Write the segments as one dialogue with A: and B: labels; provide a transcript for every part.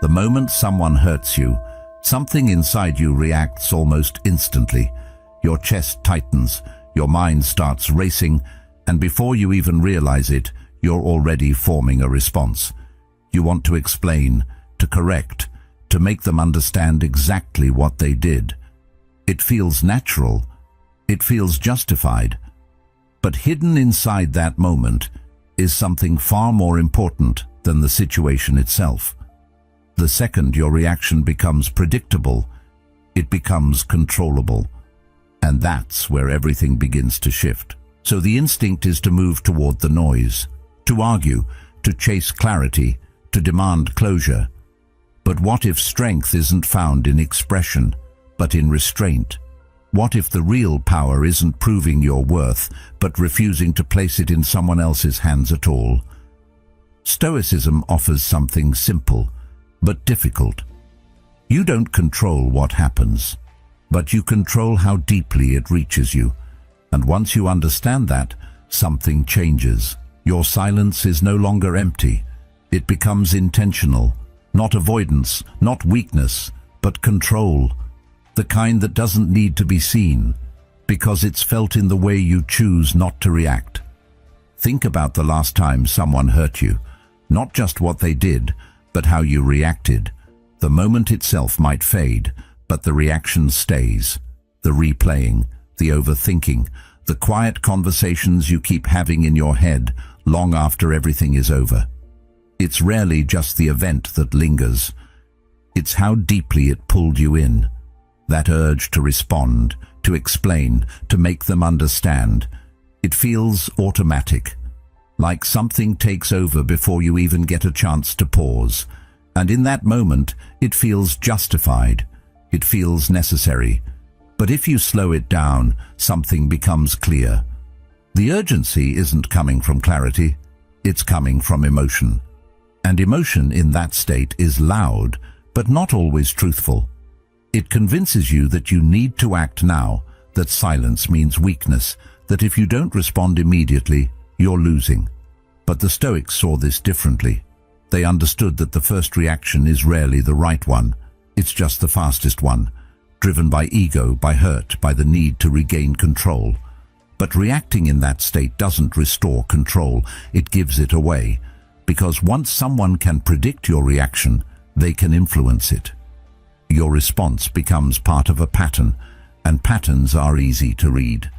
A: The moment someone hurts you, something inside you reacts almost instantly. Your chest tightens, your mind starts racing, and before you even realize it, you're already forming a response. You want to explain, to correct, to make them understand exactly what they did. It feels natural. It feels justified. But hidden inside that moment is something far more important than the situation itself. The second your reaction becomes predictable, it becomes controllable. And that's where everything begins to shift. So the instinct is to move toward the noise, to argue, to chase clarity, to demand closure. But what if strength isn't found in expression, but in restraint? What if the real power isn't proving your worth, but refusing to place it in someone else's hands at all? Stoicism offers something simple, but difficult. You don't control what happens, but you control how deeply it reaches you. And once you understand that, something changes. Your silence is no longer empty. It becomes intentional, not avoidance, not weakness, but control. The kind that doesn't need to be seen, because it's felt in the way you choose not to react. Think about the last time someone hurt you, not just what they did, but how you reacted. The moment itself might fade, but the reaction stays. The replaying, the overthinking, the quiet conversations you keep having in your head long after everything is over. It's rarely just the event that lingers. It's how deeply it pulled you in. That urge to respond, to explain, to make them understand. It feels automatic, like something takes over before you even get a chance to pause. And in that moment, it feels justified. It feels necessary. But if you slow it down, something becomes clear. The urgency isn't coming from clarity, it's coming from emotion. And emotion in that state is loud, but not always truthful. It convinces you that you need to act now, that silence means weakness, that if you don't respond immediately, you're losing. But the Stoics saw this differently. They understood that the first reaction is rarely the right one. It's just the fastest one, driven by ego, by hurt, by the need to regain control. But reacting in that state doesn't restore control, it gives it away. Because once someone can predict your reaction, they can influence it. Your response becomes part of a pattern, and patterns are easy to read.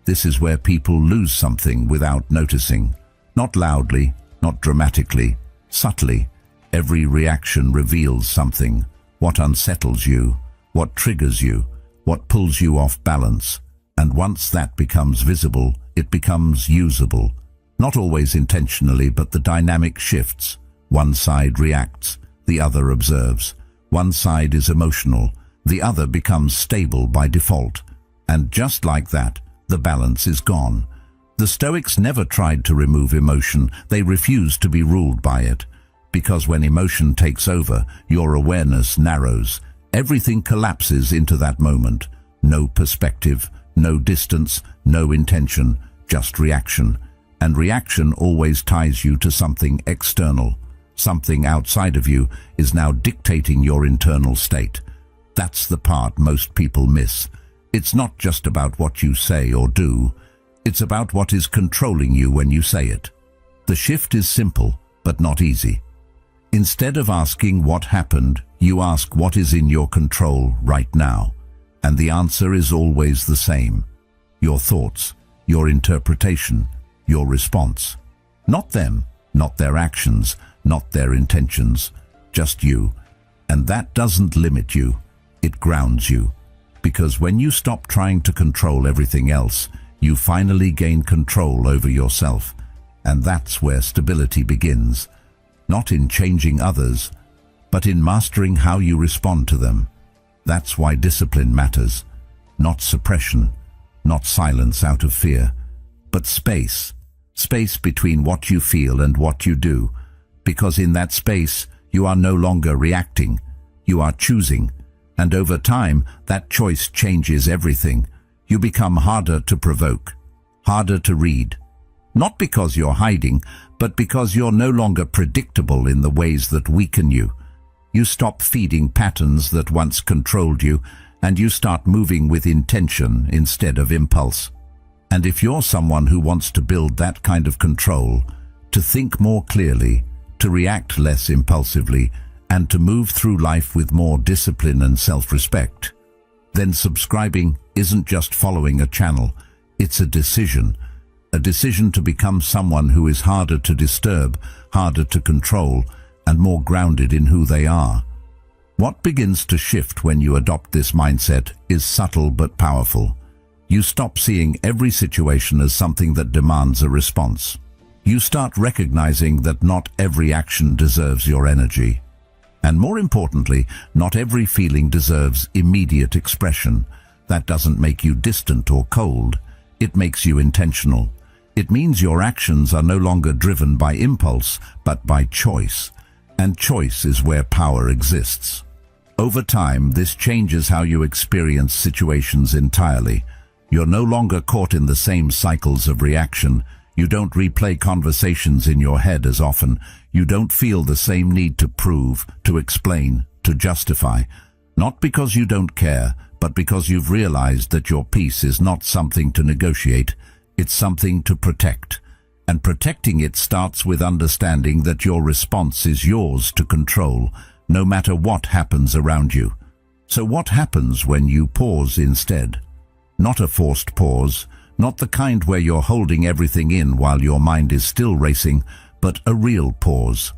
A: This is where people lose something without noticing. Not loudly, not dramatically, subtly. Every reaction reveals something. What unsettles you, what triggers you, what pulls you off balance. And once that becomes visible, it becomes usable. Not always intentionally, but the dynamic shifts. One side reacts, the other observes. One side is emotional, the other becomes stable by default. And just like that, the balance is gone. The Stoics never tried to remove emotion, they refused to be ruled by it. Because when emotion takes over, your awareness narrows. Everything collapses into that moment. No perspective, no distance, no intention, just reaction. And reaction always ties you to something external. Something outside of you is now dictating your internal state. That's the part most people miss. It's not just about what you say or do. It's about what is controlling you when you say it. The shift is simple, but not easy. Instead of asking what happened, you ask what is in your control right now. And the answer is always the same. Your thoughts, your interpretation, your response. Not them, not their actions, not their intentions, just you. And that doesn't limit you, it grounds you. Because when you stop trying to control everything else, you finally gain control over yourself. And that's where stability begins. Not in changing others, but in mastering how you respond to them. That's why discipline matters. Not suppression, not silence out of fear, but space. Space between what you feel and what you do. Because in that space, you are no longer reacting, you are choosing. And over time, that choice changes everything. You become harder to provoke, harder to read. Not because you're hiding, but because you're no longer predictable in the ways that weaken you. You stop feeding patterns that once controlled you, and you start moving with intention instead of impulse. And if you're someone who wants to build that kind of control, to think more clearly, to react less impulsively, and to move through life with more discipline and self-respect, then subscribing isn't just following a channel, it's a decision to become someone who is harder to disturb, harder to control, and more grounded in who they are. What begins to shift when you adopt this mindset is subtle but powerful. You stop seeing every situation as something that demands a response. You start recognizing that not every action deserves your energy. And more importantly, not every feeling deserves immediate expression. That doesn't make you distant or cold. It makes you intentional. It means your actions are no longer driven by impulse, but by choice. And choice is where power exists. Over time, this changes how you experience situations entirely. You're no longer caught in the same cycles of reaction. You don't replay conversations in your head as often. You don't feel the same need to prove, to explain, to justify. Not because you don't care, but because you've realized that your peace is not something to negotiate. It's something to protect. And protecting it starts with understanding that your response is yours to control, no matter what happens around you. So what happens when you pause instead? Not a forced pause, not the kind where you're holding everything in while your mind is still racing, but a real pause.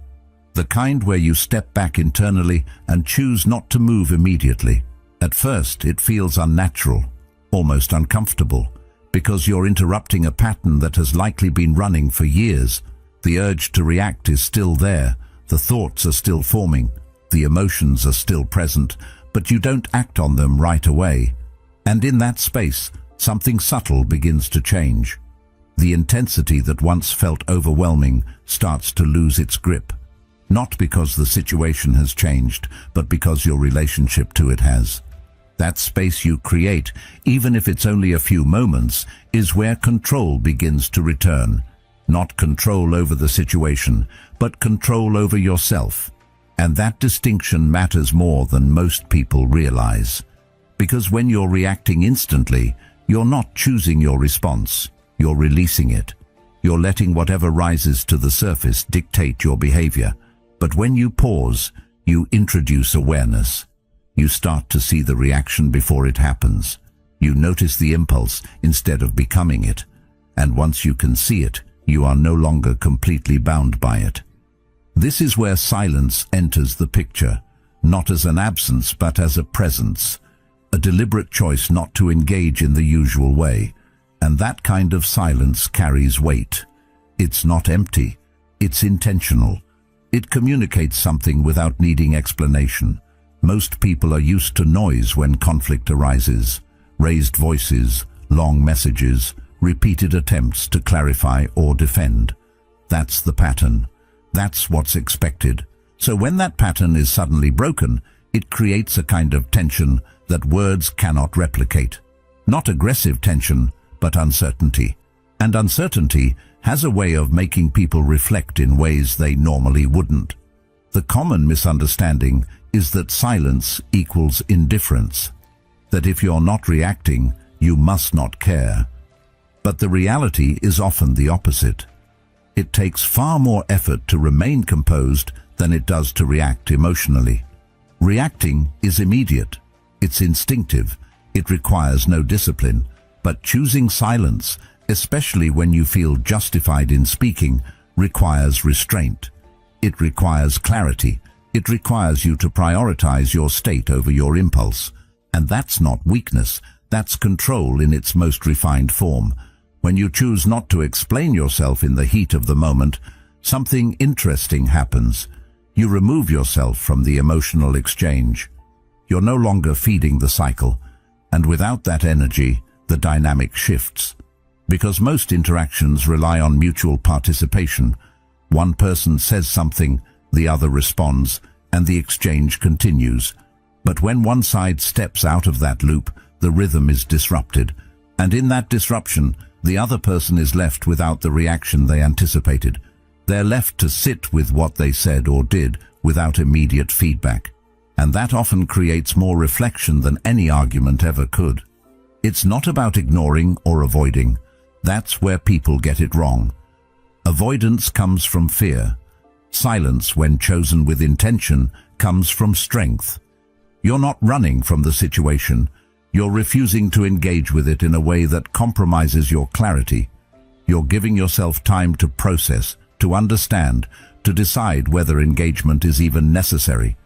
A: The kind where you step back internally and choose not to move immediately. At first, it feels unnatural, almost uncomfortable, because you're interrupting a pattern that has likely been running for years. The urge to react is still there, the thoughts are still forming, the emotions are still present, but you don't act on them right away. And in that space, something subtle begins to change. The intensity that once felt overwhelming starts to lose its grip. Not because the situation has changed, but because your relationship to it has. That space you create, even if it's only a few moments, is where control begins to return. Not control over the situation, but control over yourself. And that distinction matters more than most people realize. Because when you're reacting instantly, you're not choosing your response, you're releasing it. You're letting whatever rises to the surface dictate your behavior. But when you pause, you introduce awareness. You start to see the reaction before it happens. You notice the impulse instead of becoming it. And once you can see it, you are no longer completely bound by it. This is where silence enters the picture, not as an absence but as a presence. A deliberate choice not to engage in the usual way. And that kind of silence carries weight. It's not empty, it's intentional. It communicates something without needing explanation. Most people are used to noise when conflict arises. Raised voices, long messages, repeated attempts to clarify or defend. That's the pattern. That's what's expected. So when that pattern is suddenly broken, it creates a kind of tension that words cannot replicate. Not aggressive tension, but uncertainty. And uncertainty has a way of making people reflect in ways they normally wouldn't. The common misunderstanding is that silence equals indifference. That if you're not reacting, you must not care. But the reality is often the opposite. It takes far more effort to remain composed than it does to react emotionally. Reacting is immediate. It's instinctive. It requires no discipline. But choosing silence, especially when you feel justified in speaking, requires restraint. It requires clarity. It requires you to prioritize your state over your impulse. And that's not weakness. That's control in its most refined form. When you choose not to explain yourself in the heat of the moment, something interesting happens. You remove yourself from the emotional exchange. You're no longer feeding the cycle. And without that energy, the dynamic shifts. Because most interactions rely on mutual participation. One person says something, the other responds, and the exchange continues. But when one side steps out of that loop, the rhythm is disrupted. And in that disruption, the other person is left without the reaction they anticipated. They're left to sit with what they said or did without immediate feedback. And that often creates more reflection than any argument ever could. It's not about ignoring or avoiding. That's where people get it wrong. Avoidance comes from fear. Silence, when chosen with intention, comes from strength. You're not running from the situation. You're refusing to engage with it in a way that compromises your clarity. You're giving yourself time to process, to understand, to decide whether engagement is even necessary.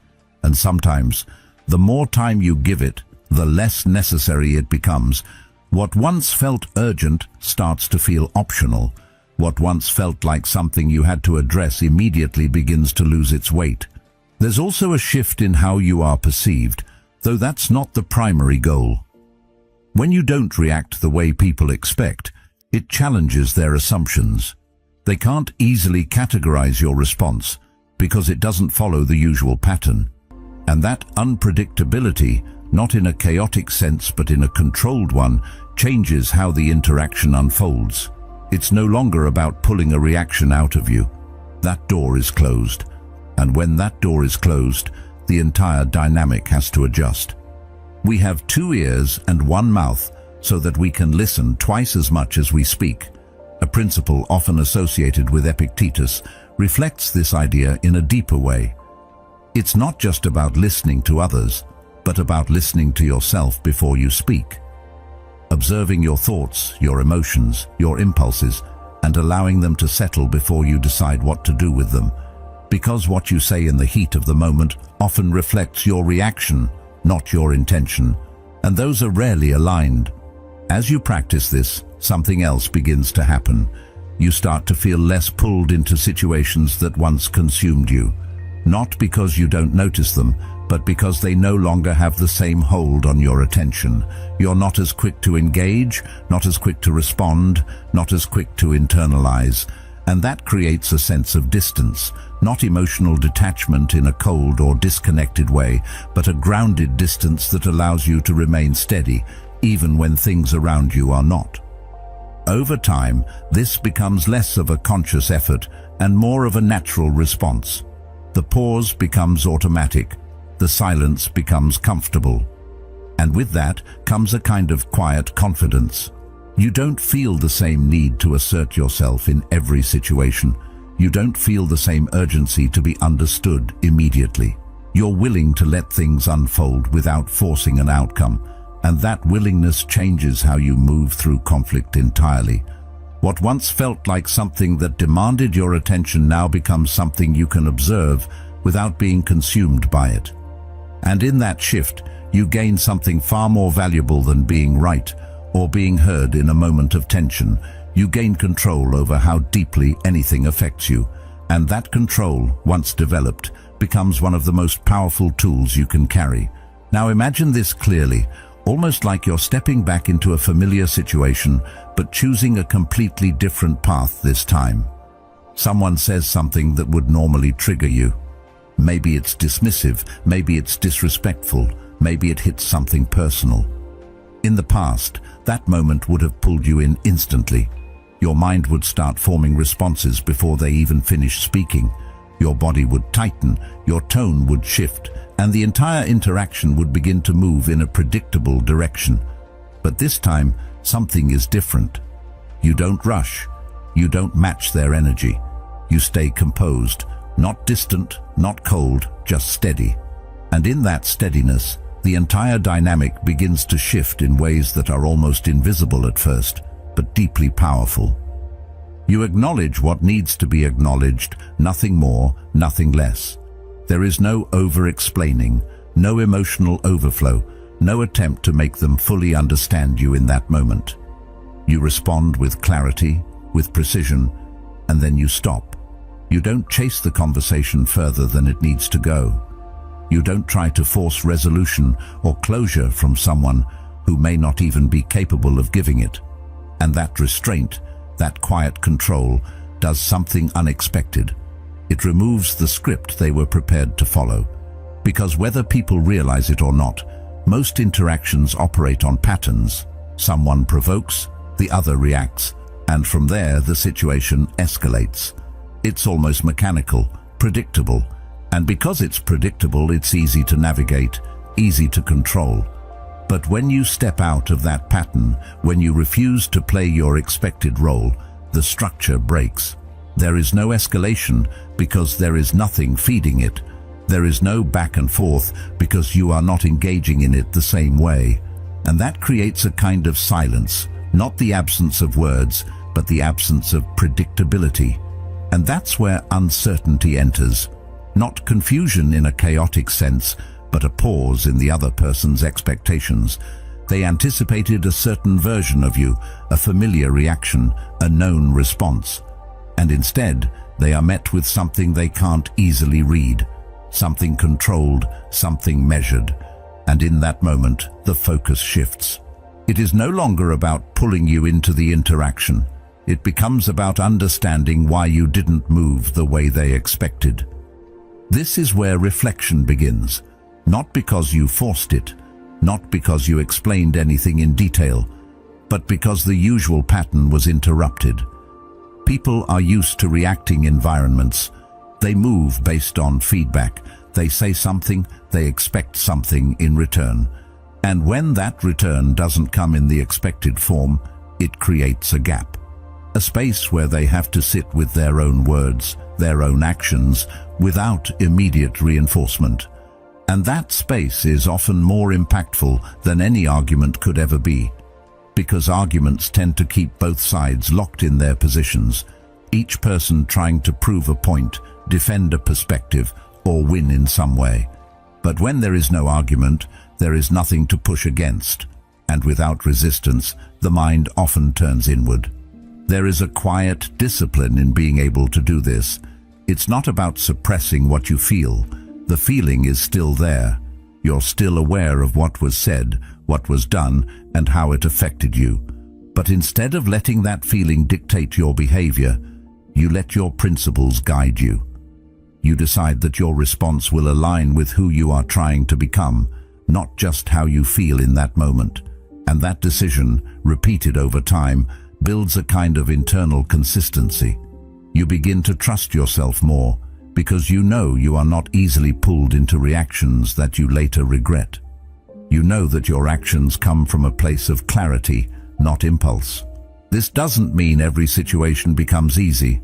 A: And sometimes, the more time you give it, the less necessary it becomes. What once felt urgent starts to feel optional. What once felt like something you had to address immediately begins to lose its weight. There's also a shift in how you are perceived, though that's not the primary goal. When you don't react the way people expect, it challenges their assumptions. They can't easily categorize your response because it doesn't follow the usual pattern. And that unpredictability, not in a chaotic sense but in a controlled one, changes how the interaction unfolds. It's no longer about pulling a reaction out of you. That door is closed. And when that door is closed, the entire dynamic has to adjust. We have 2 ears and 1 mouth so that we can listen twice as much as we speak. A principle often associated with Epictetus reflects this idea in a deeper way. It's not just about listening to others, but about listening to yourself before you speak. Observing your thoughts, your emotions, your impulses, and allowing them to settle before you decide what to do with them. Because what you say in the heat of the moment often reflects your reaction, not your intention, and those are rarely aligned. As you practice this, something else begins to happen. You start to feel less pulled into situations that once consumed you. Not because you don't notice them, but because they no longer have the same hold on your attention. You're not as quick to engage, not as quick to respond, not as quick to internalize. And that creates a sense of distance, not emotional detachment in a cold or disconnected way, but a grounded distance that allows you to remain steady, even when things around you are not. Over time, this becomes less of a conscious effort and more of a natural response. The pause becomes automatic. The silence becomes comfortable. And with that comes a kind of quiet confidence. You don't feel the same need to assert yourself in every situation. You don't feel the same urgency to be understood immediately. You're willing to let things unfold without forcing an outcome, and that willingness changes how you move through conflict entirely. What once felt like something that demanded your attention now becomes something you can observe without being consumed by it. And in that shift, you gain something far more valuable than being right or being heard in a moment of tension. You gain control over how deeply anything affects you, and that control, once developed, becomes one of the most powerful tools you can carry. Now imagine this clearly, almost like you're stepping back into a familiar situation, but choosing a completely different path this time. Someone says something that would normally trigger you. Maybe it's dismissive, maybe it's disrespectful, maybe it hits something personal. In the past, that moment would have pulled you in instantly. Your mind would start forming responses before they even finished speaking. Your body would tighten, your tone would shift, and the entire interaction would begin to move in a predictable direction. But this time, something is different. You don't rush. You don't match their energy. You stay composed, not distant, not cold, just steady. And in that steadiness, the entire dynamic begins to shift in ways that are almost invisible at first, but deeply powerful. You acknowledge what needs to be acknowledged, nothing more, nothing less. There is no over-explaining, no emotional overflow, no attempt to make them fully understand you in that moment. You respond with clarity, with precision, and then you stop. You don't chase the conversation further than it needs to go. You don't try to force resolution or closure from someone who may not even be capable of giving it. And that restraint, that quiet control, does something unexpected. It removes the script they were prepared to follow. Because whether people realize it or not, most interactions operate on patterns. Someone provokes, the other reacts, and from there the situation escalates. It's almost mechanical, predictable, And because it's predictable, it's easy to navigate, easy to control. But when you step out of that pattern, when you refuse to play your expected role, the structure breaks. There is no escalation because there is nothing feeding it. There is no back and forth because you are not engaging in it the same way. And that creates a kind of silence, not the absence of words, but the absence of predictability. And that's where uncertainty enters. Not confusion in a chaotic sense, but a pause in the other person's expectations. They anticipated a certain version of you, a familiar reaction, a known response. And instead, they are met with something they can't easily read, something controlled, something measured. And in that moment, the focus shifts. It is no longer about pulling you into the interaction. It becomes about understanding why you didn't move the way they expected. This is where reflection begins. Not because you forced it, not because you explained anything in detail, but because the usual pattern was interrupted. People are used to reacting environments. They move based on feedback. They say something, they expect something in return. And when that return doesn't come in the expected form, it creates a gap. A space where they have to sit with their own words, their own actions, without immediate reinforcement. And that space is often more impactful than any argument could ever be, because arguments tend to keep both sides locked in their positions, each person trying to prove a point, defend a perspective, or win in some way. But when there is no argument, there is nothing to push against, and without resistance, the mind often turns inward. There is a quiet discipline in being able to do this. It's not about suppressing what you feel. The feeling is still there. You're still aware of what was said, what was done, and how it affected you. But instead of letting that feeling dictate your behavior, you let your principles guide you. You decide that your response will align with who you are trying to become, not just how you feel in that moment. And that decision, repeated over time, builds a kind of internal consistency. You begin to trust yourself more, because you know you are not easily pulled into reactions that you later regret. You know that your actions come from a place of clarity, not impulse. This doesn't mean every situation becomes easy.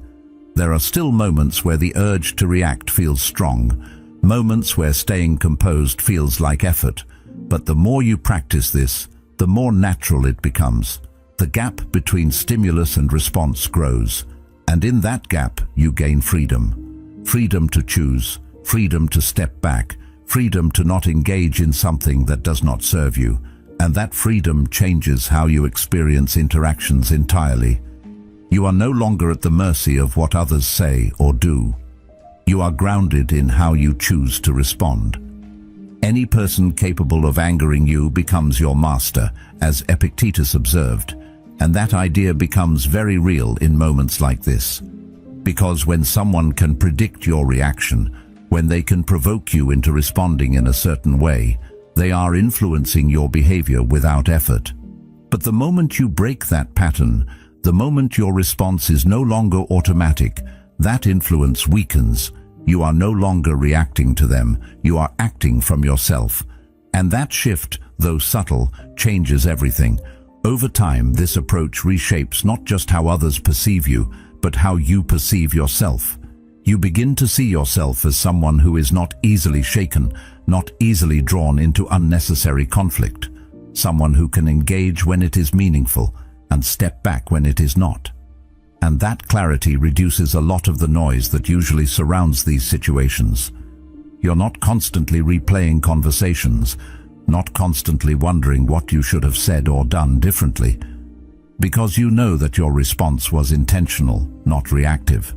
A: There are still moments where the urge to react feels strong, moments where staying composed feels like effort. But the more you practice this, the more natural it becomes. The gap between stimulus and response grows, and in that gap you gain freedom. Freedom to choose, freedom to step back, freedom to not engage in something that does not serve you. And that freedom changes how you experience interactions entirely. You are no longer at the mercy of what others say or do. You are grounded in how you choose to respond. Any person capable of angering you becomes your master, as Epictetus observed, and that idea becomes very real in moments like this. Because when someone can predict your reaction, when they can provoke you into responding in a certain way, they are influencing your behavior without effort. But the moment you break that pattern, the moment your response is no longer automatic, that influence weakens. You are no longer reacting to them, you are acting from yourself. And that shift, though subtle, changes everything. Over time, this approach reshapes not just how others perceive you, but how you perceive yourself. You begin to see yourself as someone who is not easily shaken, not easily drawn into unnecessary conflict, someone who can engage when it is meaningful and step back when it is not. And that clarity reduces a lot of the noise that usually surrounds these situations. You're not constantly replaying conversations, not constantly wondering what you should have said or done differently, because you know that your response was intentional, not reactive.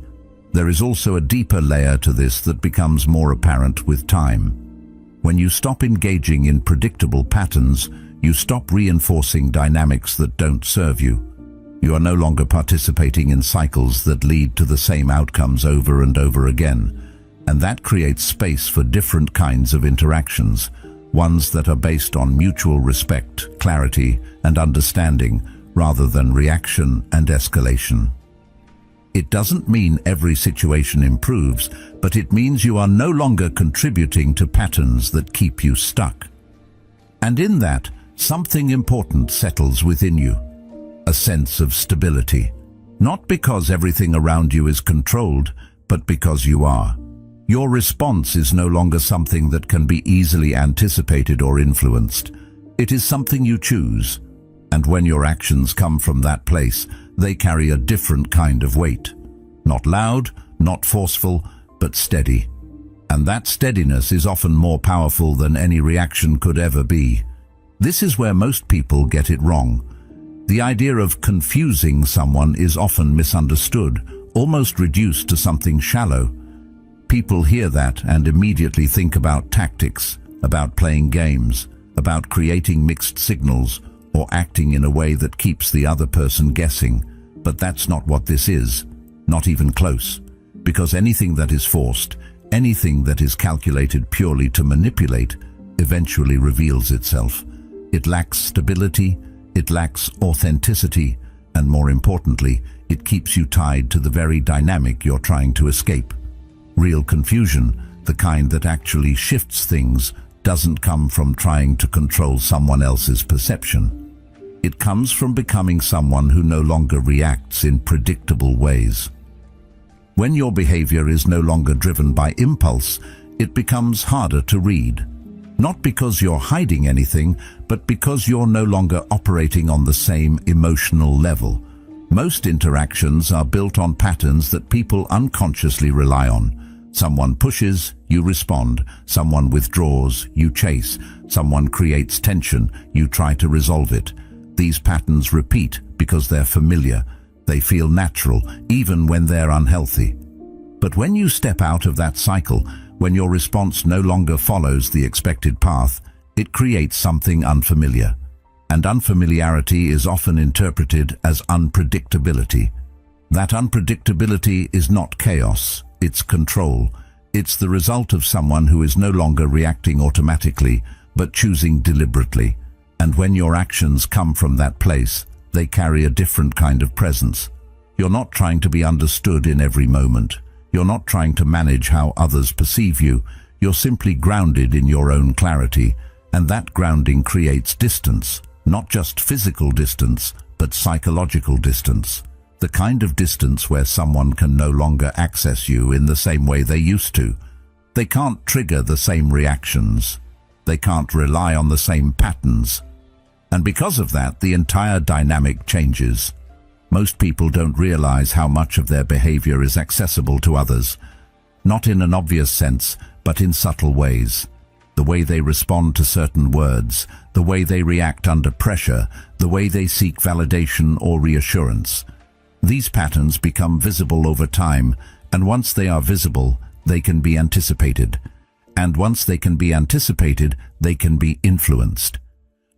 A: There is also a deeper layer to this that becomes more apparent with time. When you stop engaging in predictable patterns, you stop reinforcing dynamics that don't serve you. You are no longer participating in cycles that lead to the same outcomes over and over again, and that creates space for different kinds of interactions, ones that are based on mutual respect, clarity, and understanding, rather than reaction and escalation. It doesn't mean every situation improves, but it means you are no longer contributing to patterns that keep you stuck. And in that, something important settles within you. A sense of stability. Not because everything around you is controlled, but because you are. Your response is no longer something that can be easily anticipated or influenced. It is something you choose. And when your actions come from that place, they carry a different kind of weight. Not loud, not forceful, but steady. And that steadiness is often more powerful than any reaction could ever be. This is where most people get it wrong. The idea of confusing someone is often misunderstood, almost reduced to something shallow. People hear that and immediately think about tactics, about playing games, about creating mixed signals, or acting in a way that keeps the other person guessing. But that's not what this is, not even close. Because anything that is forced, anything that is calculated purely to manipulate, eventually reveals itself. It lacks stability, it lacks authenticity, and more importantly, it keeps you tied to the very dynamic you're trying to escape. Real confusion, the kind that actually shifts things, doesn't come from trying to control someone else's perception. It comes from becoming someone who no longer reacts in predictable ways. When your behavior is no longer driven by impulse, it becomes harder to read. Not because you're hiding anything, but because you're no longer operating on the same emotional level. Most interactions are built on patterns that people unconsciously rely on. Someone pushes, you respond. Someone withdraws, you chase. Someone creates tension, you try to resolve it. These patterns repeat because they're familiar. They feel natural, even when they're unhealthy. But when you step out of that cycle, when your response no longer follows the expected path, it creates something unfamiliar. And unfamiliarity is often interpreted as unpredictability. That unpredictability is not chaos, it's control. It's the result of someone who is no longer reacting automatically, but choosing deliberately. And when your actions come from that place, they carry a different kind of presence. You're not trying to be understood in every moment. You're not trying to manage how others perceive you. You're simply grounded in your own clarity, and that grounding creates distance. Not just physical distance, but psychological distance. The kind of distance where someone can no longer access you in the same way they used to. They can't trigger the same reactions. They can't rely on the same patterns. And because of that, the entire dynamic changes. Most people don't realize how much of their behavior is accessible to others. Not in an obvious sense, but in subtle ways. The way they respond to certain words, the way they react under pressure, the way they seek validation or reassurance. These patterns become visible over time, and once they are visible, they can be anticipated. And once they can be anticipated, they can be influenced.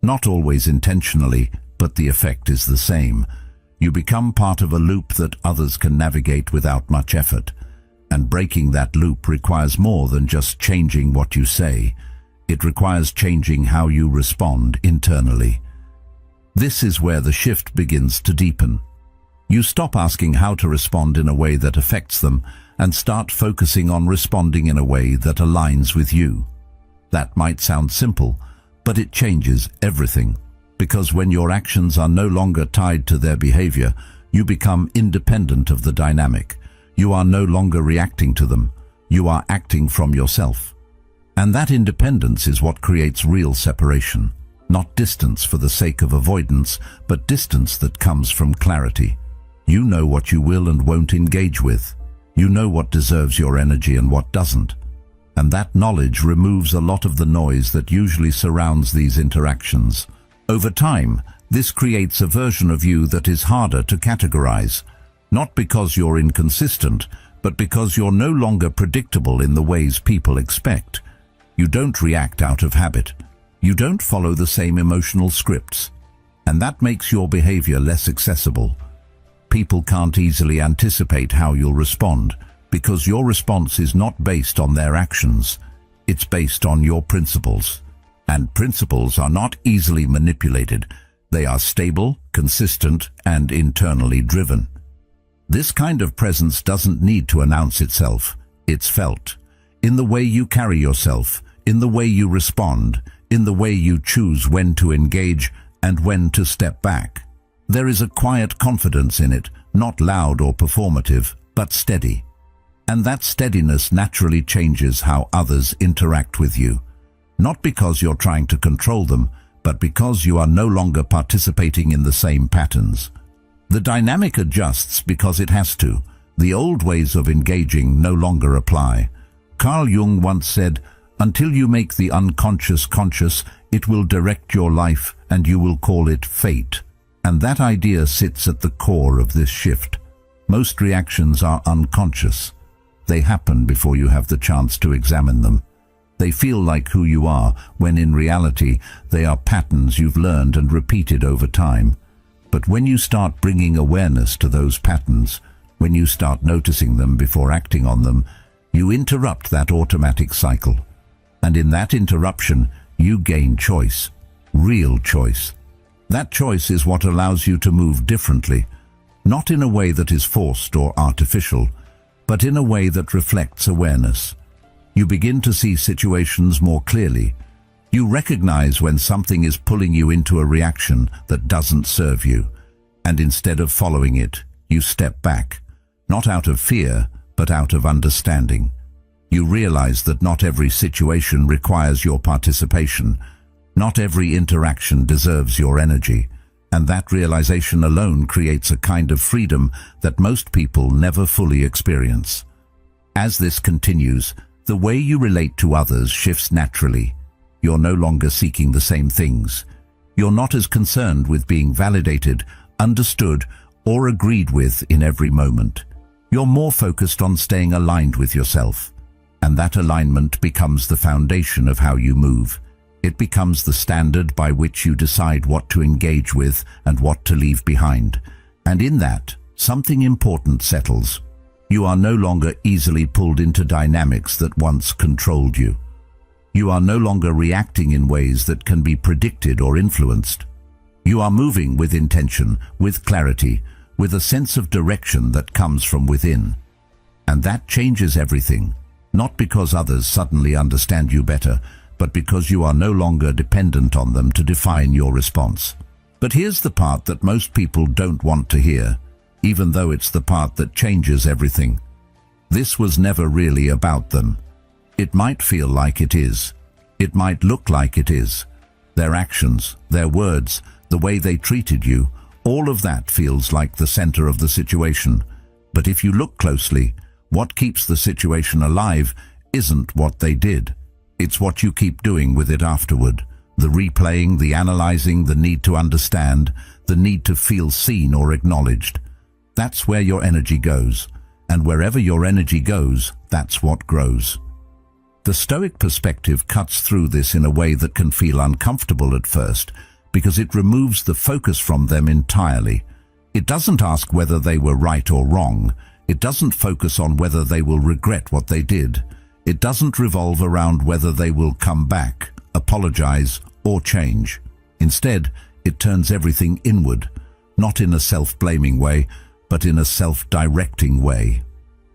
A: Not always intentionally, but the effect is the same. You become part of a loop that others can navigate without much effort. And breaking that loop requires more than just changing what you say. It requires changing how you respond internally. This is where the shift begins to deepen. You stop asking how to respond in a way that affects them and start focusing on responding in a way that aligns with you. That might sound simple, but it changes everything. Because when your actions are no longer tied to their behavior, you become independent of the dynamic. You are no longer reacting to them. You are acting from yourself. And that independence is what creates real separation. Not distance for the sake of avoidance, but distance that comes from clarity. You know what you will and won't engage with. You know what deserves your energy and what doesn't. And that knowledge removes a lot of the noise that usually surrounds these interactions. Over time, this creates a version of you that is harder to categorize. Not because you're inconsistent, but because you're no longer predictable in the ways people expect. You don't react out of habit. You don't follow the same emotional scripts. And that makes your behavior less accessible. People can't easily anticipate how you'll respond, because your response is not based on their actions. It's based on your principles. And principles are not easily manipulated. They are stable, consistent, and internally driven. This kind of presence doesn't need to announce itself. It's felt. In the way you carry yourself, in the way you respond, in the way you choose when to engage and when to step back. There is a quiet confidence in it, not loud or performative, but steady. And that steadiness naturally changes how others interact with you. Not because you're trying to control them, but because you are no longer participating in the same patterns. The dynamic adjusts because it has to. The old ways of engaging no longer apply. Carl Jung once said, "Until you make the unconscious conscious, it will direct your life and you will call it fate." And that idea sits at the core of this shift. Most reactions are unconscious. They happen before you have the chance to examine them. They feel like who you are, when in reality they are patterns you've learned and repeated over time. But when you start bringing awareness to those patterns, when you start noticing them before acting on them, you interrupt that automatic cycle. And in that interruption, you gain choice. Real choice. That choice is what allows you to move differently, not in a way that is forced or artificial, but in a way that reflects awareness. You begin to see situations more clearly. You recognize when something is pulling you into a reaction that doesn't serve you, and instead of following it, you step back, not out of fear, but out of understanding. You realize that not every situation requires your participation. Not every interaction deserves your energy, and that realization alone creates a kind of freedom that most people never fully experience. As this continues, the way you relate to others shifts naturally. You're no longer seeking the same things. You're not as concerned with being validated, understood, or agreed with in every moment. You're more focused on staying aligned with yourself. And that alignment becomes the foundation of how you move. It becomes the standard by which you decide what to engage with and what to leave behind. And in that, something important settles. You are no longer easily pulled into dynamics that once controlled you. You are no longer reacting in ways that can be predicted or influenced. You are moving with intention, with clarity, with a sense of direction that comes from within. And that changes everything, not because others suddenly understand you better, but because you are no longer dependent on them to define your response. But here's the part that most people don't want to hear, even though it's the part that changes everything. This was never really about them. It might feel like it is. It might look like it is. Their actions, their words, the way they treated you, all of that feels like the center of the situation. But if you look closely, what keeps the situation alive isn't what they did. It's what you keep doing with it afterward. The replaying, the analyzing, the need to understand, the need to feel seen or acknowledged. That's where your energy goes. And wherever your energy goes, that's what grows. The Stoic perspective cuts through this in a way that can feel uncomfortable at first, because it removes the focus from them entirely. It doesn't ask whether they were right or wrong. It doesn't focus on whether they will regret what they did. It doesn't revolve around whether they will come back, apologize, or change. Instead, it turns everything inward, not in a self-blaming way, but in a self-directing way.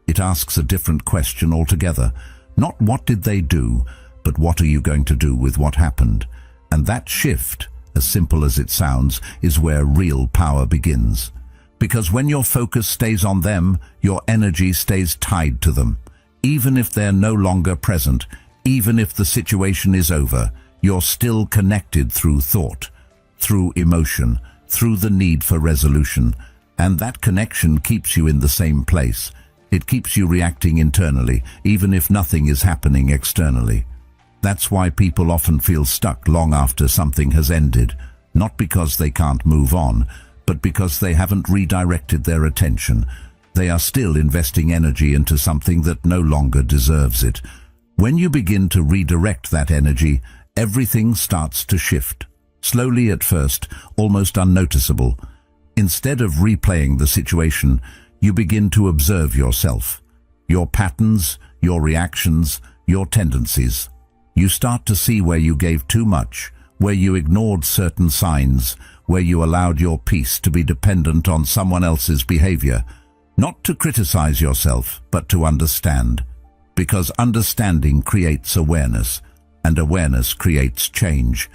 A: It asks a different question altogether. Not what did they do, but what are you going to do with what happened? And that shift, as simple as it sounds, is where real power begins. Because when your focus stays on them, your energy stays tied to them. Even if they're no longer present, even if the situation is over, you're still connected through thought, through emotion, through the need for resolution. And that connection keeps you in the same place. It keeps you reacting internally, even if nothing is happening externally. That's why people often feel stuck long after something has ended, not because they can't move on, but because they haven't redirected their attention. They are still investing energy into something that no longer deserves it. When you begin to redirect that energy, everything starts to shift. Slowly at first, almost unnoticeable. Instead of replaying the situation, you begin to observe yourself, your patterns, your reactions, your tendencies. You start to see where you gave too much, where you ignored certain signs, where you allowed your peace to be dependent on someone else's behavior. Not to criticize yourself, but to understand. Because understanding creates awareness, and awareness creates change.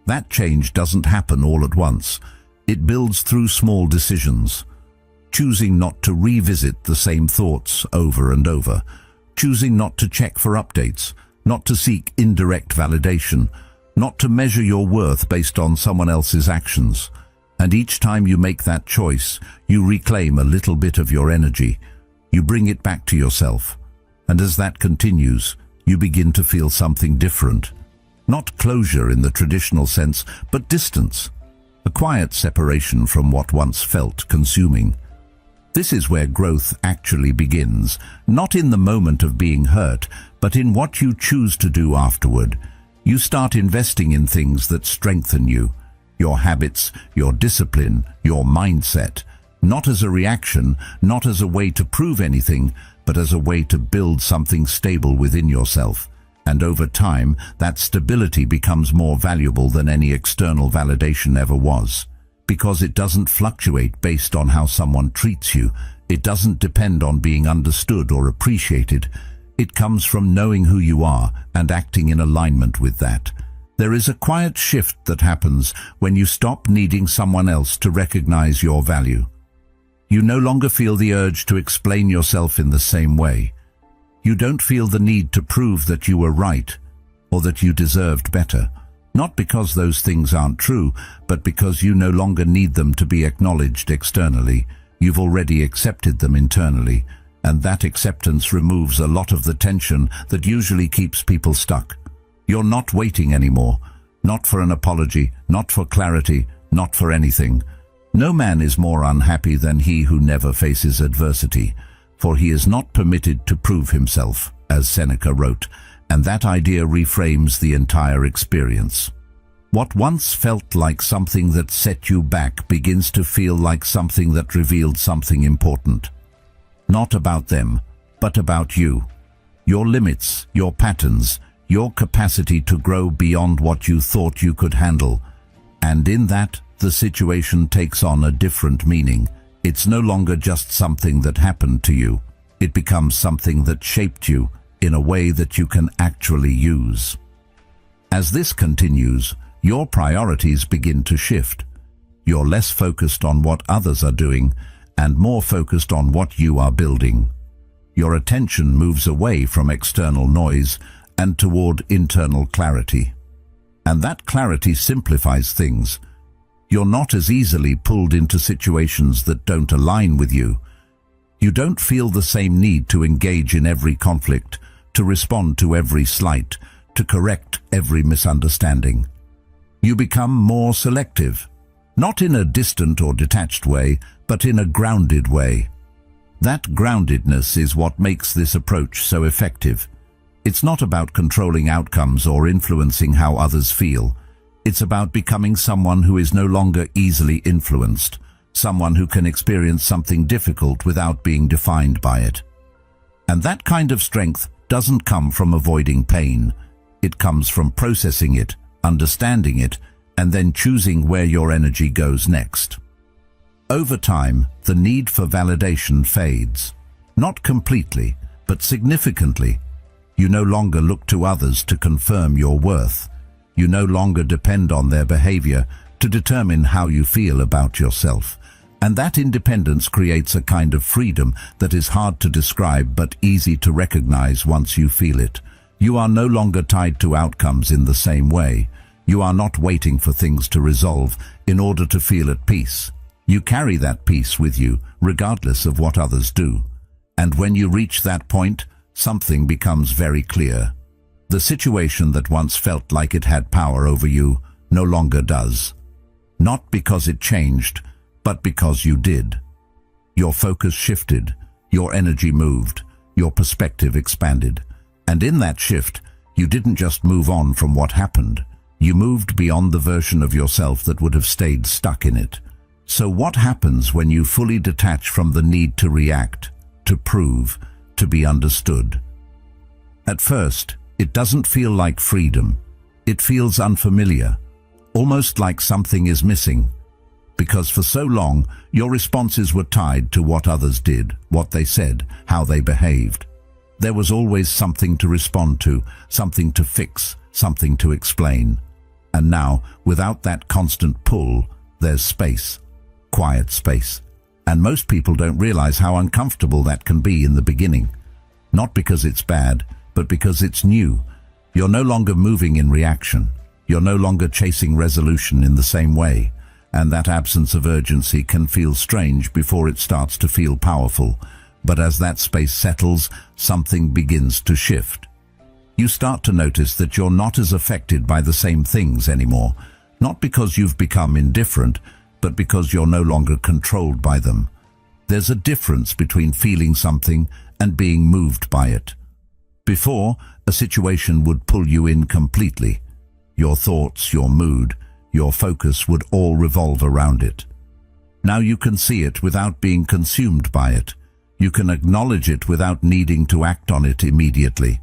A: That change doesn't happen all at once. It builds through small decisions. Choosing not to revisit the same thoughts over and over. Choosing not to check for updates. Not to seek indirect validation. Not to measure your worth based on someone else's actions. And each time you make that choice, you reclaim a little bit of your energy. You bring it back to yourself. And as that continues, you begin to feel something different. Not closure in the traditional sense, but distance. A quiet separation from what once felt consuming. This is where growth actually begins, not in the moment of being hurt, but in what you choose to do afterward. You start investing in things that strengthen you. Your habits, your discipline, your mindset. Not as a reaction, not as a way to prove anything, but as a way to build something stable within yourself. And over time, that stability becomes more valuable than any external validation ever was. Because it doesn't fluctuate based on how someone treats you. It doesn't depend on being understood or appreciated. It comes from knowing who you are and acting in alignment with that. There is a quiet shift that happens when you stop needing someone else to recognize your value. You no longer feel the urge to explain yourself in the same way. You don't feel the need to prove that you were right or that you deserved better. Not because those things aren't true, but because you no longer need them to be acknowledged externally. You've already accepted them internally, and that acceptance removes a lot of the tension that usually keeps people stuck. You're not waiting anymore, not for an apology, not for clarity, not for anything. No man is more unhappy than he who never faces adversity, for he is not permitted to prove himself, as Seneca wrote, and that idea reframes the entire experience. What once felt like something that set you back begins to feel like something that revealed something important. Not about them, but about you. Your limits, your patterns, your capacity to grow beyond what you thought you could handle. And in that, the situation takes on a different meaning. It's no longer just something that happened to you. It becomes something that shaped you in a way that you can actually use. As this continues, your priorities begin to shift. You're less focused on what others are doing and more focused on what you are building. Your attention moves away from external noise and toward internal clarity. And that clarity simplifies things. You're not as easily pulled into situations that don't align with you. You don't feel the same need to engage in every conflict, to respond to every slight, to correct every misunderstanding. You become more selective, not in a distant or detached way, but in a grounded way. That groundedness is what makes this approach so effective. It's not about controlling outcomes or influencing how others feel. It's about becoming someone who is no longer easily influenced, someone who can experience something difficult without being defined by it. And that kind of strength doesn't come from avoiding pain. It comes from processing it, understanding it, and then choosing where your energy goes next. Over time, the need for validation fades. Not completely, but significantly. You no longer look to others to confirm your worth. You no longer depend on their behavior to determine how you feel about yourself. And that independence creates a kind of freedom that is hard to describe but easy to recognize once you feel it. You are no longer tied to outcomes in the same way. You are not waiting for things to resolve in order to feel at peace. You carry that peace with you, regardless of what others do. And when you reach that point, something becomes very clear. The situation that once felt like it had power over you no longer does. Not because it changed, but because you did. Your focus shifted, your energy moved, your perspective expanded. And in that shift, you didn't just move on from what happened. You moved beyond the version of yourself that would have stayed stuck in it. So what happens when you fully detach from the need to react, to prove, to be understood? At first, it doesn't feel like freedom. It feels unfamiliar, almost like something is missing. because for so long your responses were tied to what others did, what they said, how they behaved. There was always something to respond to, something to fix, something to explain. And now, without that constant pull, there's space, quiet space. And most people don't realize how uncomfortable that can be in the beginning. Not because it's bad, but because it's new. You're no longer moving in reaction. You're no longer chasing resolution in the same way. And that absence of urgency can feel strange before it starts to feel powerful. But as that space settles, something begins to shift. You start to notice that you're not as affected by the same things anymore. Not because you've become indifferent, but because you're no longer controlled by them. There's a difference between feeling something and being moved by it. Before, a situation would pull you in completely. Your thoughts, your mood, your focus would all revolve around it. Now you can see it without being consumed by it. You can acknowledge it without needing to act on it immediately.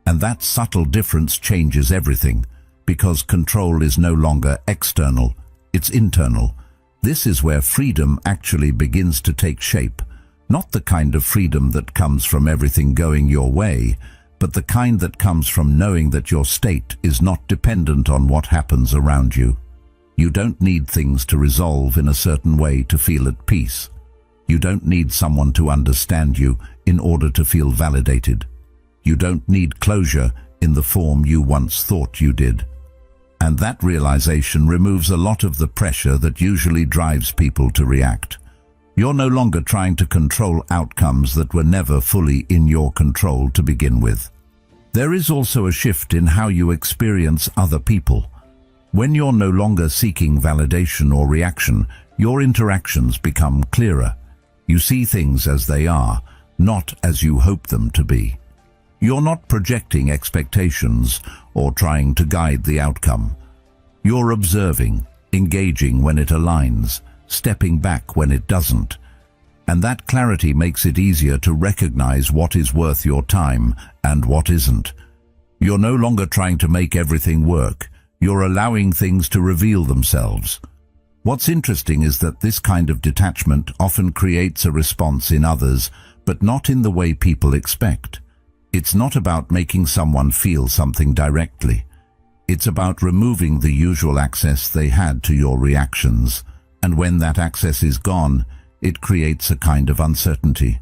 A: And that subtle difference changes everything, because control is no longer external, it's internal. This is where freedom actually begins to take shape. Not the kind of freedom that comes from everything going your way, but the kind that comes from knowing that your state is not dependent on what happens around you. You don't need things to resolve in a certain way to feel at peace. You don't need someone to understand you in order to feel validated. You don't need closure in the form you once thought you did. And that realization removes a lot of the pressure that usually drives people to react. You're no longer trying to control outcomes that were never fully in your control to begin with. There is also a shift in how you experience other people. When you're no longer seeking validation or reaction, your interactions become clearer. You see things as they are, not as you hope them to be. You're not projecting expectations or trying to guide the outcome. You're observing, engaging when it aligns, stepping back when it doesn't. And that clarity makes it easier to recognize what is worth your time and what isn't. You're no longer trying to make everything work. You're allowing things to reveal themselves. What's interesting is that this kind of detachment often creates a response in others, but not in the way people expect. It's not about making someone feel something directly. It's about removing the usual access they had to your reactions. And when that access is gone, it creates a kind of uncertainty.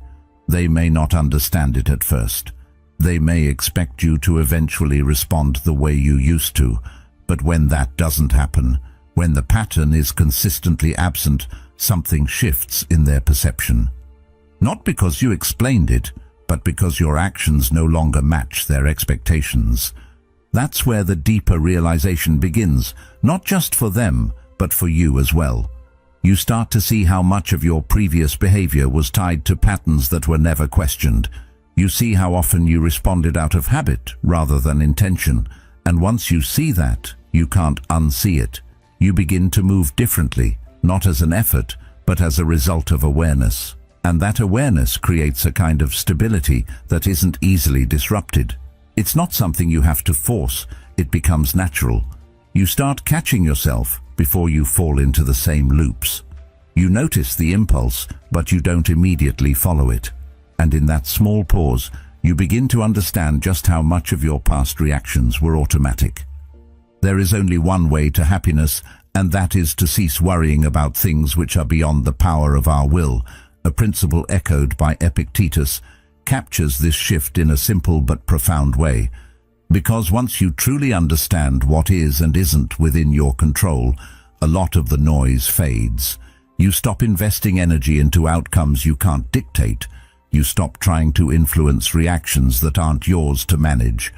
A: They may not understand it at first. They may expect you to eventually respond the way you used to. But when that doesn't happen, when the pattern is consistently absent, something shifts in their perception. Not because you explained it, but because your actions no longer match their expectations. That's where the deeper realization begins, not just for them, but for you as well. You start to see how much of your previous behavior was tied to patterns that were never questioned. You see how often you responded out of habit rather than intention. And once you see that, you can't unsee it. You begin to move differently, not as an effort, but as a result of awareness. And that awareness creates a kind of stability that isn't easily disrupted. It's not something you have to force, it becomes natural. You start catching yourself before you fall into the same loops. You notice the impulse, but you don't immediately follow it. And in that small pause, you begin to understand just how much of your past reactions were automatic. There is only one way to happiness, and that is to cease worrying about things which are beyond the power of our will. A principle echoed by Epictetus captures this shift in a simple but profound way. Because once you truly understand what is and isn't within your control, a lot of the noise fades. You stop investing energy into outcomes you can't dictate. You stop trying to influence reactions that aren't yours to manage.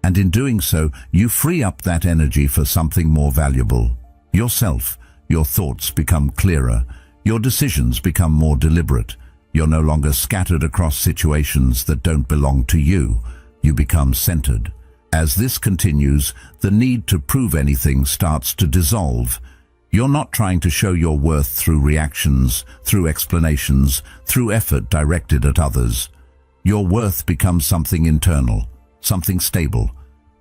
A: And in doing so, you free up that energy for something more valuable. Yourself. Your thoughts become clearer. Your decisions become more deliberate. You're no longer scattered across situations that don't belong to you. You become centered. As this continues, the need to prove anything starts to dissolve. You're not trying to show your worth through reactions, through explanations, through effort directed at others. Your worth becomes something internal, something stable.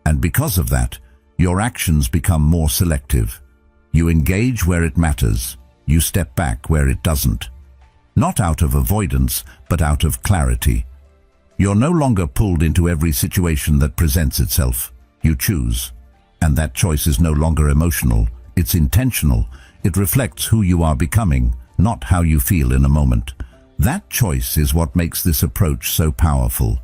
A: And because of that, your actions become more selective. You engage where it matters. you step back where it doesn't. Not out of avoidance, but out of clarity. You're no longer pulled into every situation that presents itself. You choose. And that choice is no longer emotional, it's intentional. It reflects who you are becoming, not how you feel in a moment. That choice is what makes this approach so powerful.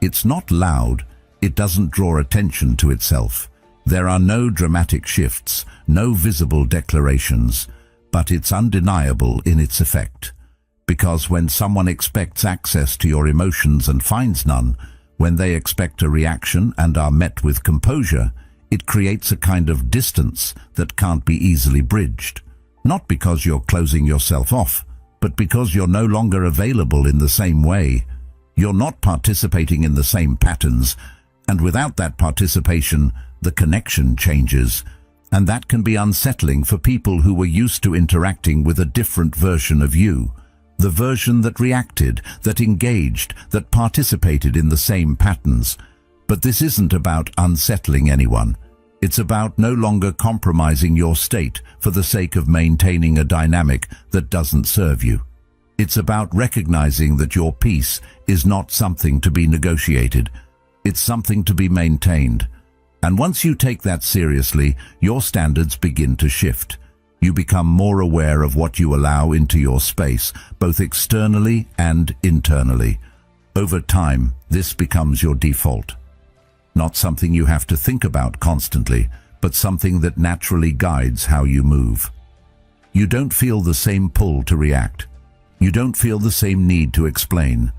A: It's not loud, it doesn't draw attention to itself. There are no dramatic shifts, no visible declarations, but it's undeniable in its effect. Because when someone expects access to your emotions and finds none, when they expect a reaction and are met with composure, it creates a kind of distance that can't be easily bridged. Not because you're closing yourself off, but because you're no longer available in the same way. You're not participating in the same patterns, and without that participation, the connection changes. And that can be unsettling for people who were used to interacting with a different version of you. The version that reacted, that engaged, that participated in the same patterns. But this isn't about unsettling anyone. It's about no longer compromising your state for the sake of maintaining a dynamic that doesn't serve you. It's about recognizing that your peace is not something to be negotiated. It's something to be maintained. And once you take that seriously, your standards begin to shift. You become more aware of what you allow into your space, both externally and internally. Over time, this becomes your default. Not something you have to think about constantly, but something that naturally guides how you move. You don't feel the same pull to react. You don't feel the same need to explain.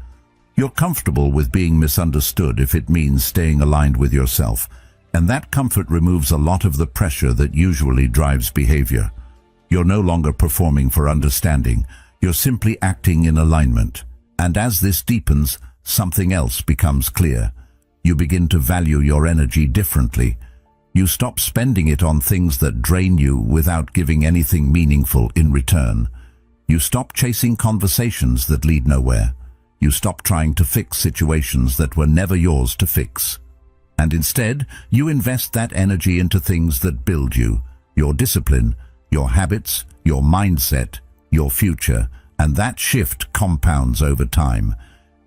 A: You're comfortable with being misunderstood if it means staying aligned with yourself, and that comfort removes a lot of the pressure that usually drives behavior. You're no longer performing for understanding, you're simply acting in alignment. And as this deepens, something else becomes clear. You begin to value your energy differently. You stop spending it on things that drain you without giving anything meaningful in return. You stop chasing conversations that lead nowhere. You stop trying to fix situations that were never yours to fix. And instead, you invest that energy into things that build you, your discipline, your habits, your mindset, your future, and that shift compounds over time.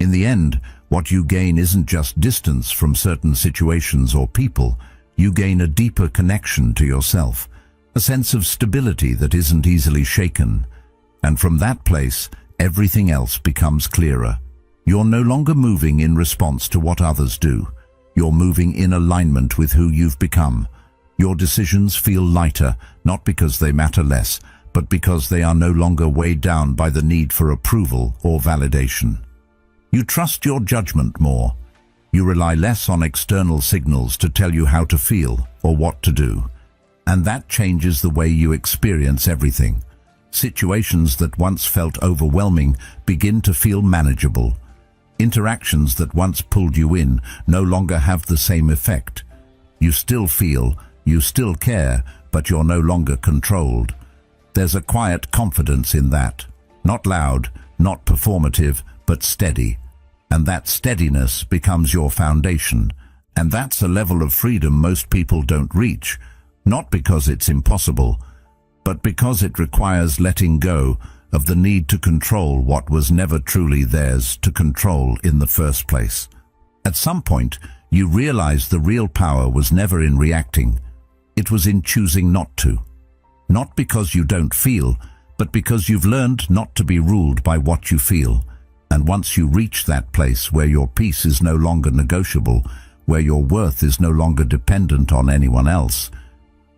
A: In the end, what you gain isn't just distance from certain situations or people. You gain a deeper connection to yourself, a sense of stability that isn't easily shaken. And from that place, everything else becomes clearer. You're no longer moving in response to what others do. You're moving in alignment with who you've become. Your decisions feel lighter, not because they matter less, but because they are no longer weighed down by the need for approval or validation. You trust your judgment more. You rely less on external signals to tell you how to feel or what to do. And that changes the way you experience everything. Situations that once felt overwhelming begin to feel manageable. Interactions that once pulled you in no longer have the same effect. You still feel, you still care, but you're no longer controlled. There's a quiet confidence in that. Not loud, not performative, but steady. And that steadiness becomes your foundation. And that's a level of freedom most people don't reach, not because it's impossible, but because it requires letting go of the need to control what was never truly theirs to control in the first place. At some point, you realize the real power was never in reacting. It was in choosing not to. Not because you don't feel, but because you've learned not to be ruled by what you feel. And once you reach that place where your peace is no longer negotiable, where your worth is no longer dependent on anyone else,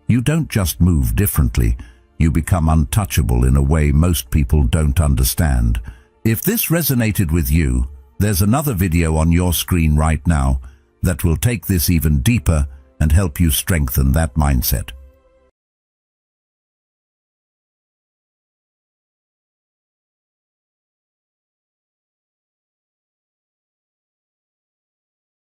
A: you don't just move differently, you become untouchable in a way most people don't understand. If this resonated with you, there's another video on your screen right now that will take this even deeper and help you strengthen that mindset.